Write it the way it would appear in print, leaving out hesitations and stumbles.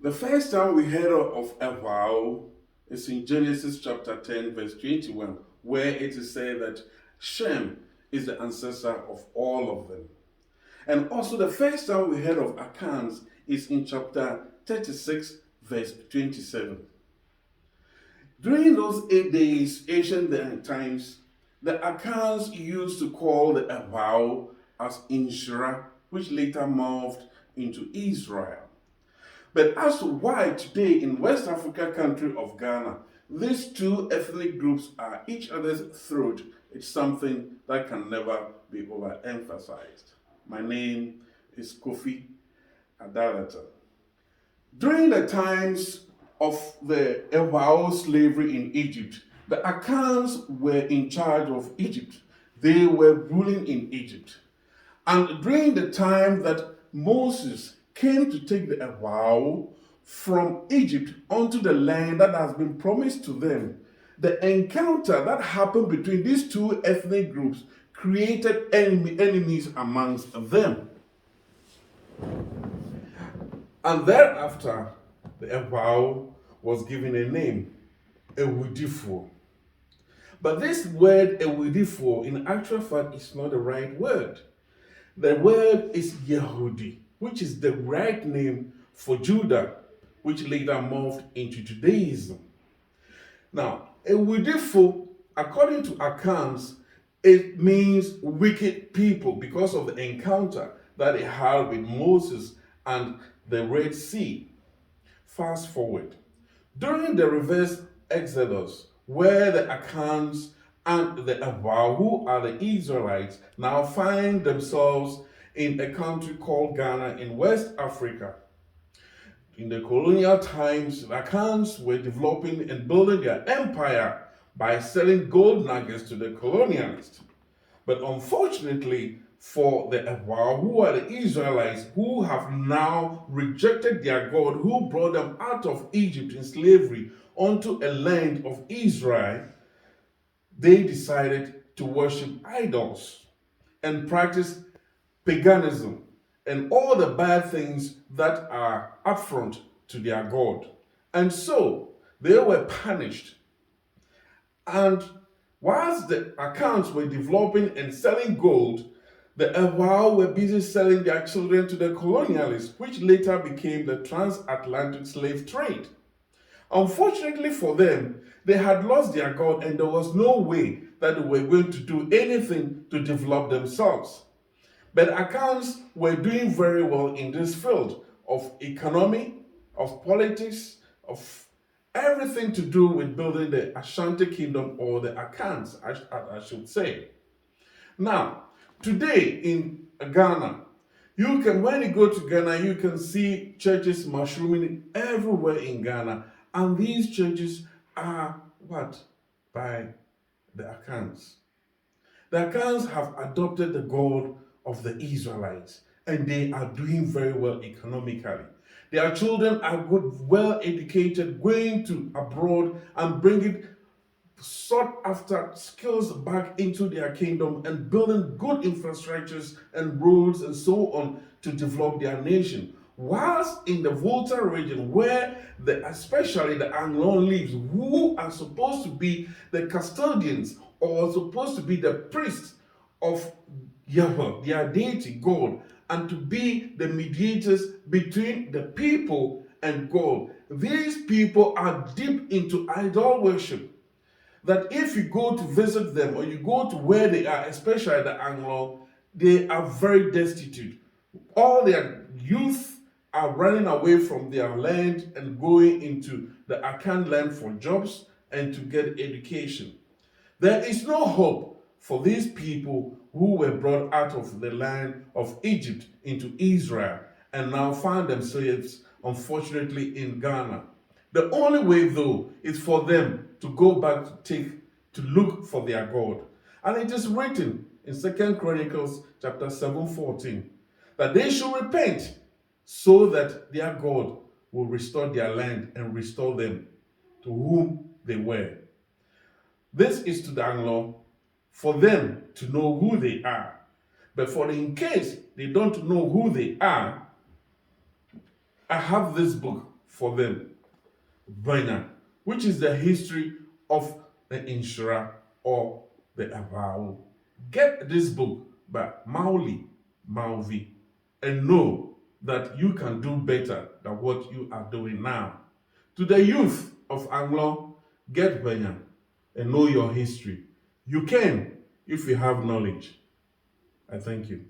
The first time we heard of a vow is in Genesis chapter 10, verse 21, where it is said that Shem is the ancestor of all of them. And also, the first time we heard of Akans is in chapter 36, verse 27. During those 8 days, ancient times, the Akans used to call the vow as Inshira, which later morphed into Israel. But as to why today in West Africa country of Ghana, these two ethnic groups are each other's throat, it's something that can never be overemphasized. My name is Kofi Adalata. During the times of the Ebao slavery in Egypt, the Akans were in charge of Egypt. They were ruling in Egypt. And during the time that Moses came to take the vow from Egypt onto the land that has been promised to them, the encounter that happened between these two ethnic groups created enemies amongst them. And thereafter, the vow was given a name, Ewudifo. But this word Ewudifo, in actual fact, is not the right word. The word is Yehudi, which is the right name for Judah, which later morphed into Judaism. Now, Ewudifo, according to Akans, it means wicked people because of the encounter that it had with Moses and the Red Sea. Fast forward. During the reverse Exodus, where the Akans and the Awa, who are the Israelites, now find themselves in a country called Ghana in West Africa. In the colonial times, the Akans were developing and building their empire by selling gold nuggets to the colonialists. But unfortunately for the Awa, who are the Israelites who have now rejected their God, who brought them out of Egypt in slavery onto a land of Israel, they decided to worship idols and practice paganism and all the bad things that are affront to their God. And so they were punished. And whilst the accounts were developing and selling gold, the Awao were busy selling their children to the colonialists, which later became the transatlantic slave trade. Unfortunately for them, they had lost their God and there was no way that they were going to do anything to develop themselves. But accounts were doing very well in this field of economy, of politics, of everything to do with building the Ashanti kingdom or the Akans, I should say. Now, today in Ghana, when you go to Ghana, you can see churches mushrooming everywhere in Ghana. And these churches are what? By the Akans. The Akans have adopted the God of the Israelites and they are doing very well economically. Their children are good, well educated, going to abroad and bringing sought after skills back into their kingdom and building good infrastructures and roads and so on to develop their nation. Whilst in the Volta region, where especially the Anglon lives, who are supposed to be the custodians or supposed to be the priests of Yahweh, their deity, God, and to be the mediators between the people and God. These people are deep into idol worship that if you go to visit them or you go to where they are, especially the Anglo, they are very destitute. All their youth are running away from their land and going into the Akan land for jobs and to get education. There is no hope for these people who were brought out of the land of Egypt into Israel and now find themselves, unfortunately, in Ghana. The only way, though, is for them to go back to look for their God. And it is written in 2 Chronicles chapter 7:14 that they should repent so that their God will restore their land and restore them to whom they were. This is to the Anglo for them to know who they are. But for in case they don't know who they are, I have this book for them. Banya, which is the history of the Inshra or the Abao. Get this book by Malvi and know that you can do better than what you are doing now. To the youth of Anglo, get Banya and know your history. You can if you have knowledge. I thank you.